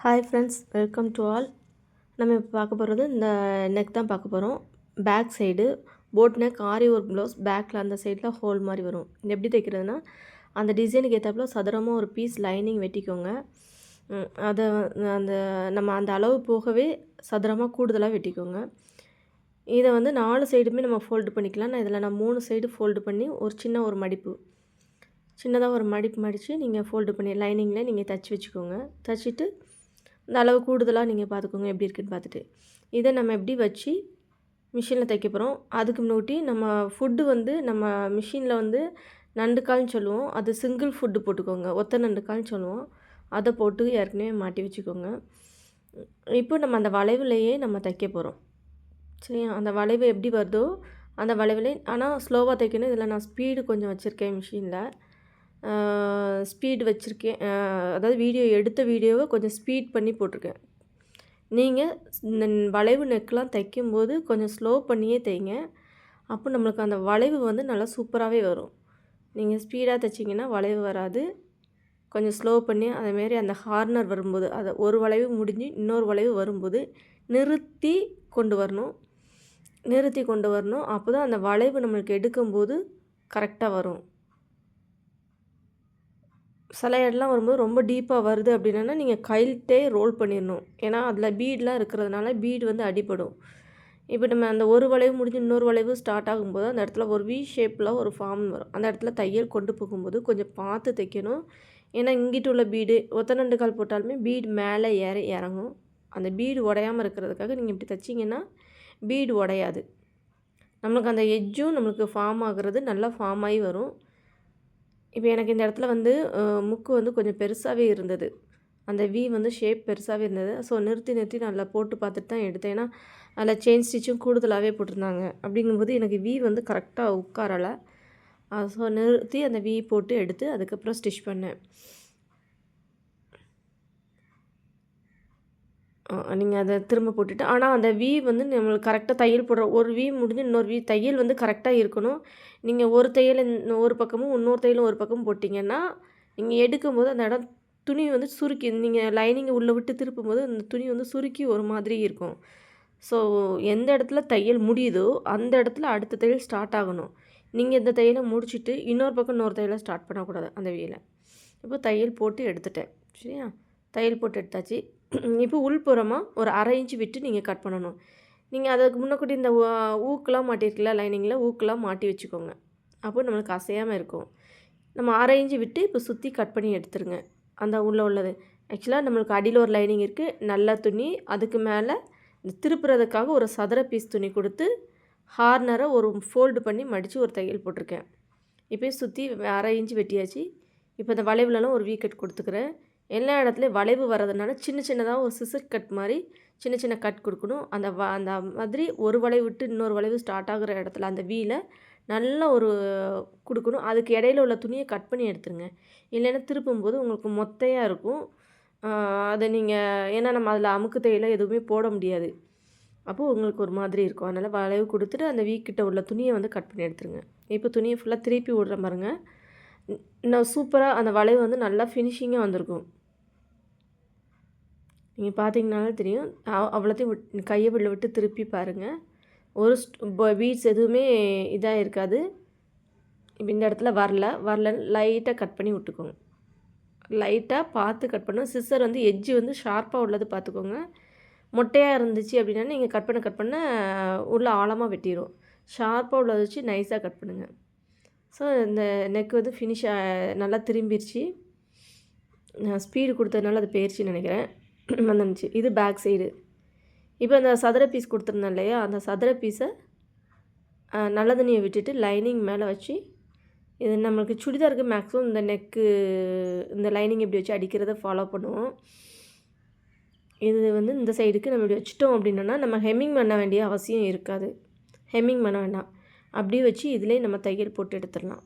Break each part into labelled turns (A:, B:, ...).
A: Hi friends, welcome to all. நம்ம இப்போ பார்க்க போகிறது இந்த நெக் தான் பார்க்க போகிறோம். பேக் சைடு போட் நெக் ஆரி ஒர்க் ப்ளவுஸ். பேக்கில் அந்த சைடில் ஹோல் மாதிரி வரும். இது எப்படி தைக்கிறதுனா, அந்த டிசைனுக்கு ஏற்றாப்புல சதுரமாக ஒரு பீஸ் லைனிங் வெட்டிக்கோங்க. அதை அந்த நம்ம அந்த அளவு போகவே சதுரமாக கூடுதலாக வெட்டிக்கோங்க. இதை வந்து 4 சைடுமே நம்ம ஃபோல்டு பண்ணிக்கலாம். நான் 3 சைடு ஃபோல்டு பண்ணி ஒரு சின்ன மடிப்பு, சின்னதாக ஒரு மடிப்பு மடித்து நீங்கள் ஃபோல்டு பண்ணி லைனிங்கில் நீங்கள் தைச்சி வச்சுக்கோங்க. தைச்சிட்டு இந்த அளவு கூடுதலாக நீங்கள் பார்த்துக்கோங்க எப்படி இருக்குதுன்னு பார்த்துட்டு. இதை நம்ம எப்படி வச்சு மிஷினில் தைக்க போகிறோம். அதுக்கு முன்னாடி நம்ம ஃபுட்டு வந்து நம்ம மிஷினில் வந்து நண்டுக்கால்னு சொல்லுவோம். அது சிங்கிள் ஃபுட்டு போட்டுக்கோங்க. ஒத்த நண்டுக்கால்னு சொல்லுவோம். அதை போட்டு ஏற்கனவே மாட்டி வச்சுக்கோங்க. இப்போ நம்ம அந்த வளைவுலையே நம்ம தைக்க போகிறோம். சரியா? அந்த வளைவு எப்படி வருதோ அந்த வளைவுலே, ஆனால் ஸ்லோவாக தைக்கணும். இதில் நான் ஸ்பீடு கொஞ்சம் வச்சுருக்கேன் மிஷினில். ஸ்பீடு வச்சுருக்கேன். அதாவது எடுத்த வீடியோவை கொஞ்சம் ஸ்பீட் பண்ணி போட்டிருக்கேன். நீங்கள் இந்த வளைவு நெக்கெலாம் தைக்கும்போது கொஞ்சம் ஸ்லோ பண்ணியே தைங்க. அப்போ நம்மளுக்கு அந்த வளைவு வந்து நல்லா சூப்பராகவே வரும். நீங்கள் ஸ்பீடாக தைச்சிங்கன்னா வளைவு வராது. கொஞ்சம் ஸ்லோ பண்ணி அதேமாரி அந்த ஹார்னர் வரும்போது, அதை ஒரு வளைவு முடிஞ்சு இன்னொரு வளைவு வரும்போது நிறுத்தி கொண்டு வரணும். அப்போ தான் அந்த வளைவு நம்மளுக்கு எடுக்கும்போது கரெக்டாக வரும். சில இடம்லாம் வரும்போது ரொம்ப டீப்பாக வருது அப்படின்னா நீங்கள் கையில்ட்டே ரோல் பண்ணிடணும். ஏன்னா அதில் பீடெலாம் இருக்கிறதுனால பீடு வந்து அடிபடும். இப்போ நம்ம அந்த ஒரு வளைவு முடிஞ்சு இன்னொரு வளைவு ஸ்டார்ட் ஆகும்போது அந்த இடத்துல ஒரு வி ஷேப்பில் ஒரு ஃபார்ம் வரும். அந்த இடத்துல தையல் கொண்டு போகும்போது கொஞ்சம் பார்த்து தைக்கணும். ஏன்னா இங்கிட்டு உள்ள பீடு ஒத்த 2 கால் போட்டாலுமே பீடு மேலே இறங்கும். அந்த பீடு உடையாமல் இருக்கிறதுக்காக நீங்கள் இப்படி தைச்சிங்கன்னா பீடு உடையாது. நம்மளுக்கு அந்த எட்ஜும் நம்மளுக்கு ஃபார்ம் ஆகுறது நல்லா ஃபார்ம் ஆகி வரும். இப்போ எனக்கு இந்த இடத்துல வந்து முக்கு வந்து கொஞ்சம் பெருசாகவே இருந்தது. அந்த வி வந்து ஷேப் பெருசாகவே இருந்தது. ஸோ நிறுத்தி நல்லா போட்டு பார்த்துட்டு தான் எடுத்தேன். ஏன்னா அதில் செயின் ஸ்டிச்சும் கூடுதலாகவே போட்டிருந்தாங்க. அப்படிங்கும்போது எனக்கு வி வந்து கரெக்டாக உட்காரலை. ஸோ நிறுத்தி அந்த வி போட்டு எடுத்து அதுக்கப்புறம் ஸ்டிச் பண்ணேன். நீங்கள் அதை திரும்ப போட்டுட்டு, ஆனால் அந்த வி வந்து நம்மளுக்கு கரெக்டாக தையல் போடுற ஒரு வி முடிஞ்சு இன்னொரு வி தையல் வந்து கரெக்டாக இருக்கணும். நீங்கள் ஒரு தையல் ஒரு பக்கமும் இன்னொரு தையலும் ஒரு பக்கமும் போட்டிங்கன்னா நீங்கள் எடுக்கும்போது அந்த இடம் துணி வந்து சுருக்கி, நீங்கள் லைனிங்கை உள்ளே விட்டு திருப்பும்போது அந்த துணி வந்து சுருக்கி ஒரு மாதிரி இருக்கும். ஸோ எந்த இடத்துல தையல் முடியுதோ அந்த இடத்துல அடுத்த தையல் ஸ்டார்ட் ஆகணும். நீங்கள் இந்த தையலை முடிச்சுட்டு இன்னொரு பக்கம் இன்னொரு தையலை ஸ்டார்ட் பண்ணக்கூடாது அந்த வியில். இப்போ தையல் போட்டு எடுத்துட்டேன். சரியா? தையல் போட்டு எடுத்தாச்சு. இப்போ உள்புறமாக ஒரு 1/2 இன்ச்சு விட்டு நீங்கள் கட் பண்ணணும். நீங்கள் அதுக்கு முன்னக்கூட்டி இந்த ஊக்கெலாம் மாட்டியிருக்குல்ல, லைனிங்கில் ஊக்கெலாம் மாட்டி வச்சுக்கோங்க. அப்போ நம்மளுக்கு அசையாமல் இருக்கும். நம்ம 1/2 இன்ச்சு விட்டு இப்போ சுற்றி கட் பண்ணி எடுத்துருங்க. அந்த உள்ளது ஆக்சுவலாக நம்மளுக்கு அடியில் ஒரு லைனிங் இருக்குது, நல்ல துணி. அதுக்கு மேலே இந்த திருப்புறதுக்காக ஒரு சதுர பீஸ் துணி கொடுத்து ஹார்னரை ஒரு ஃபோல்டு பண்ணி மடித்து ஒரு தையல் போட்டிருக்கேன். இப்போ சுற்றி 1/2 இன்ச்சு வெட்டியாச்சு. இப்போ இந்த வளைவுலலாம் ஒரு வீ கட் கொடுத்துக்கிறேன். எல்லா இடத்துலையும் வளைவு வர்றதுனால சின்னதாக ஒரு சிசர் கட் மாதிரி சின்ன கட் கொடுக்கணும். அந்த மாதிரி ஒரு வளைவு விட்டு இன்னொரு வளைவு ஸ்டார்ட் ஆகிற இடத்துல அந்த வீல நல்லா ஒரு கொடுக்கணும். அதுக்கு இடையில உள்ள துணியை கட் பண்ணி எடுத்துருங்க. இல்லைன்னா திருப்பும்போது உங்களுக்கு மொத்தையாக இருக்கும். அதை நீங்கள், ஏன்னா நம்ம அதில் அமுக்கு தையெல்லாம் எதுவுமே போட முடியாது. அப்போது உங்களுக்கு ஒரு மாதிரி இருக்கும். அதனால் வளைவு கொடுத்துட்டு அந்த வீக்கிட்ட உள்ள துணியை வந்து கட் பண்ணி எடுத்துருங்க. இப்போ துணியை ஃபுல்லாக திருப்பி விடுற பாருங்க. இன்னும் சூப்பராக அந்த வளைவு வந்து நல்லா ஃபினிஷிங்காக வந்திருக்கும். நீங்கள் பார்த்தீங்கனாலே தெரியும். அவ்வளோத்தையும் கையை விட்டு திருப்பி பாருங்கள். ஒரு பீட்ஸ் எதுவுமே இதாக இருக்காது. இப்போ இந்த இடத்துல வரல லைட்டாக கட் பண்ணி விட்டுக்கோங்க. லைட்டாக பார்த்து கட் பண்ணணும். சிசர் வந்து எட்ஜு வந்து ஷார்ப்பாக உள்ளது பார்த்துக்கோங்க. மொட்டையாக இருந்துச்சு அப்படின்னா நீங்கள் கட் பண்ண உள்ள ஆழமாக வெட்டிடும். ஷார்ப்பாக உள்ளதை வச்சு நைஸாக கட் பண்ணுங்கள். ஸோ இந்த நெக் வந்து நல்லா திரும்பிடுச்சு. நான் ஸ்பீடு கொடுத்ததுனால அது போயிடுச்சின்னு நினைக்கிறேன். வந்துச்சு. இது பேக் சைடு. இப்போ அந்த சதுர பீஸ் கொடுத்துருந்தேன் இல்லையா, அந்த சதுர பீஸை நல்ல தண்ணியை விட்டுட்டு லைனிங் மேலே வச்சு, இது நம்மளுக்கு சுடிதாருக்கு மேக்ஸிமம் இந்த நெக்கு இந்த லைனிங் இப்படி வச்சு அடிக்கிறத ஃபாலோ பண்ணுவோம். இது வந்து இந்த சைடுக்கு நம்ம இப்படி வச்சுட்டோம் அப்படின்னா நம்ம ஹெம்மிங் பண்ண வேண்டிய அவசியம் இருக்காது. ஹெம்மிங் பண்ண வேண்டாம். அப்படியே வச்சு இதிலே நம்ம தையல் போட்டு எடுத்துடலாம்.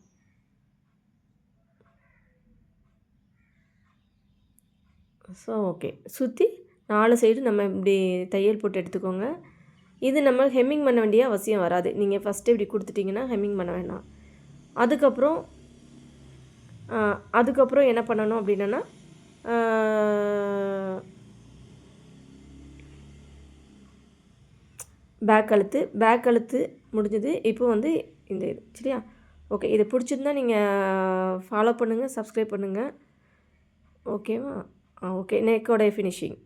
A: ஸோ ஓகே, சுற்றி 4 சைடு நம்ம இப்படி தையல் போட்டு எடுத்துக்கோங்க. இது நம்ம ஹெம்மிங் பண்ண வேண்டிய அவசியம் வராது. நீங்கள் ஃபஸ்ட்டு இப்படி கொடுத்துட்டிங்கன்னா ஹெம்மிங் பண்ண வேண்டாம். அதுக்கப்புறம் என்ன பண்ணணும் அப்படின்னா, பேக் கழுத்து முடிஞ்சது. இப்போ வந்து இந்த இது சரியா? ஓகே. இதை பிடிச்சிருந்தா நீங்கள் ஃபாலோ பண்ணுங்கள், சப்ஸ்கிரைப் பண்ணுங்கள். ஓகேவா? ஓகே. நெக்கோடைய ஃபினிஷிங்.